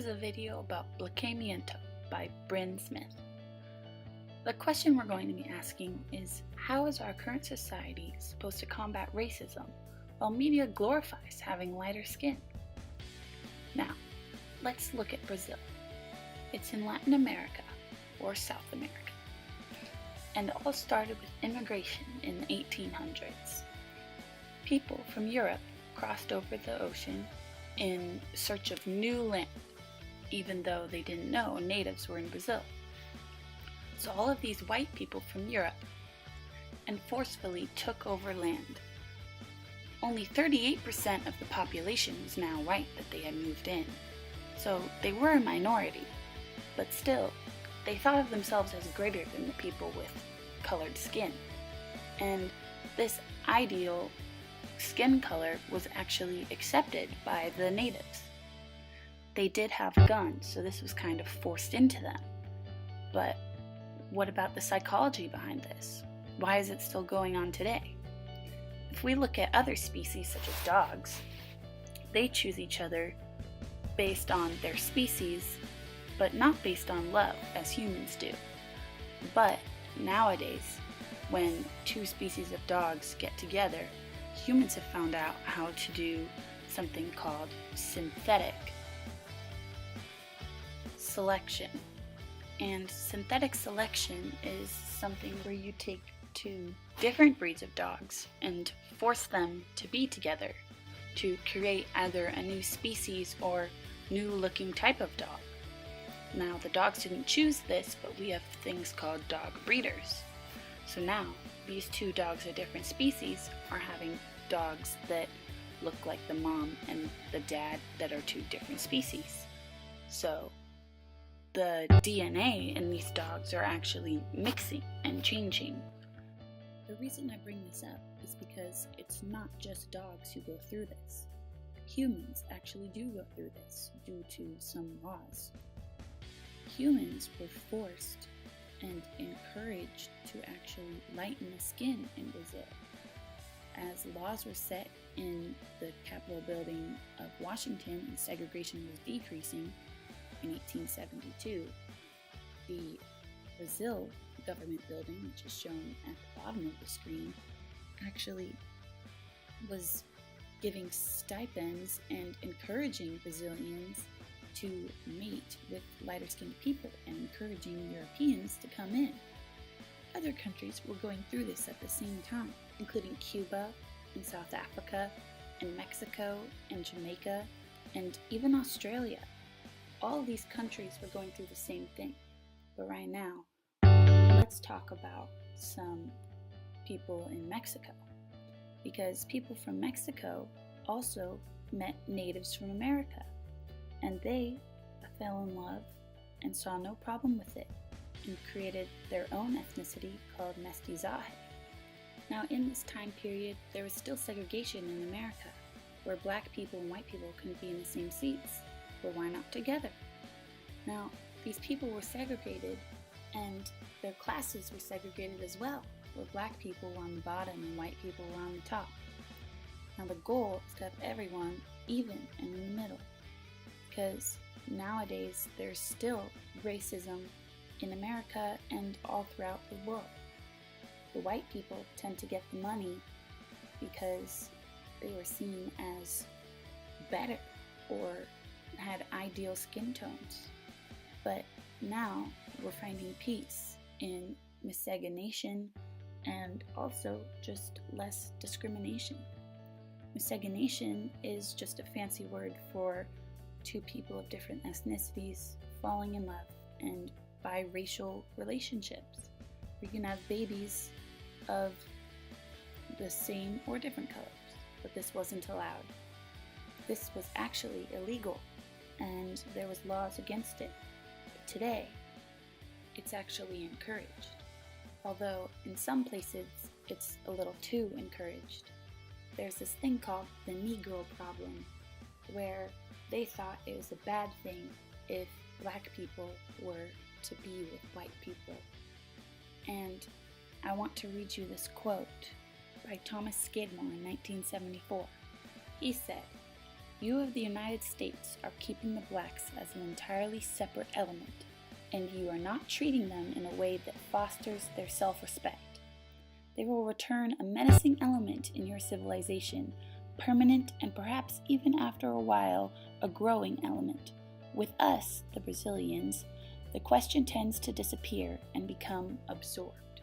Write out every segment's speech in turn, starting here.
is a video about Blaqueamiento by Bryn Smith. The question we're going to be asking is, how is our current society supposed to combat racism while media glorifies having lighter skin? Now, let's look at Brazil. It's in Latin America, or South America, and it all started with immigration in the 1800s. People from Europe crossed over the ocean in search of new land, even though they didn't know natives were in Brazil. So all of these white people from Europe and forcefully took over land. Only 38% of the population was now white that they had moved in, so they were a minority, but still, they thought of themselves as greater than the people with colored skin. And this ideal skin color was actually accepted by the natives. They did have guns, so this was kind of forced into them. But what about the psychology behind this? Why is it still going on today? If we look at other species such as dogs, they choose each other based on their species, but not based on love as humans do. But nowadays, when two species of dogs get together, humans have found out how to do something called synthetic selection. And synthetic selection is something where you take two different breeds of dogs and force them to be together to create either a new species or new looking type of dog. Now, the dogs didn't choose this, but we have things called dog breeders. So now, these two dogs of different species are having dogs that look like the mom and the dad that are two different species. So the DNA in these dogs are actually mixing and changing. The reason I bring this up is because it's not just dogs who go through this. Humans actually do go through this due to some laws. Humans were forced and encouraged to actually lighten the skin in Brazil. As laws were set in the Capitol building of Washington and segregation was decreasing in 1872, the Brazil government building, which is shown at the bottom of the screen, actually was giving stipends and encouraging Brazilians to mate with lighter-skinned people and encouraging Europeans to come in. Other countries were going through this at the same time, including Cuba and South Africa and Mexico and Jamaica and even Australia. All of these countries were going through the same thing. But right now, let's talk about some people in Mexico. Because people from Mexico also met natives from America. And they fell in love and saw no problem with it and created their own ethnicity called Mestizaje. Now, in this time period, there was still segregation in America, where black people and white people couldn't be in the same seats. But why not together? Now, these people were segregated, and their classes were segregated as well, where black people were on the bottom and white people were on the top. Now, the goal is to have everyone even and in the middle. Because nowadays there's still racism in America and all throughout the world. The white people tend to get the money because they were seen as better or had ideal skin tones. But now we're finding peace in miscegenation and also just less discrimination. Miscegenation is just a fancy word for two people of different ethnicities falling in love and biracial relationships. We can have babies of the same or different colors, but this wasn't allowed. This was actually illegal, and there was laws against it. But today, it's actually encouraged. Although in some places, it's a little too encouraged. There's this thing called the Negro problem, where they thought it was a bad thing if black people were to be with white people. And I want to read you this quote by Thomas Skidmore in 1974. He said, You of the United States are keeping the blacks as an entirely separate element, and you are not treating them in a way that fosters their self-respect. They will return a menacing element in your civilization, permanent and perhaps even after a while a growing element. With us, the Brazilians, the question tends to disappear and become absorbed.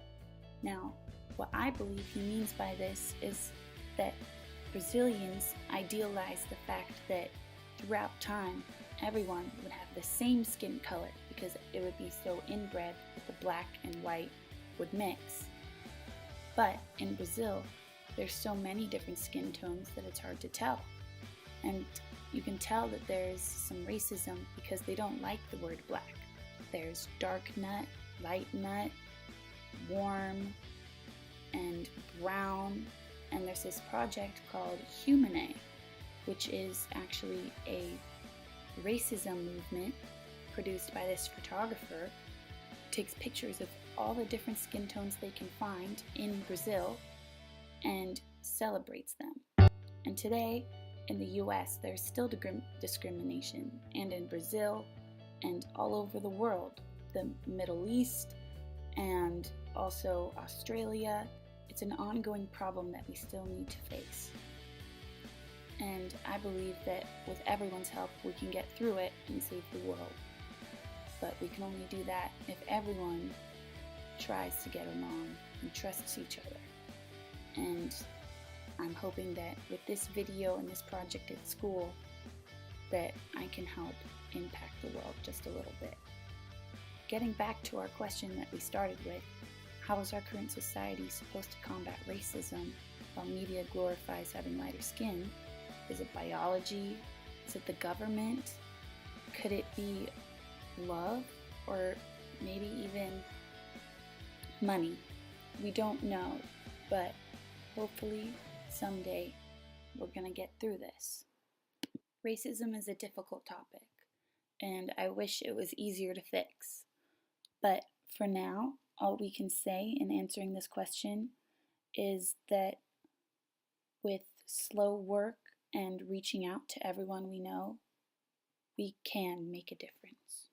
Now, what I believe he means by this is that Brazilians idealize the fact that throughout time, everyone would have the same skin color because it would be so inbred that the black and white would mix. But in Brazil, there's so many different skin tones that it's hard to tell. And you can tell that there's some racism because they don't like the word black. There's dark nut, light nut, warm, and brown. And there's this project called Humane, which is actually a racism movement produced by this photographer who takes pictures of all the different skin tones they can find in Brazil and celebrates them. And today in the US there's still discrimination, and in Brazil and all over the world, the Middle East and also Australia. It's an ongoing problem that we still need to face. And I believe that with everyone's help, we can get through it and save the world. But we can only do that if everyone tries to get along and trusts each other. And I'm hoping that with this video and this project at school, that I can help impact the world just a little bit. Getting back to our question that we started with, how is our current society supposed to combat racism while media glorifies having lighter skin? Is it biology? Is it the government? Could it be love? Or maybe even money? We don't know, but hopefully someday we're gonna get through this. Racism is a difficult topic, and I wish it was easier to fix. But for now, all we can say in answering this question is that with slow work and reaching out to everyone we know, we can make a difference.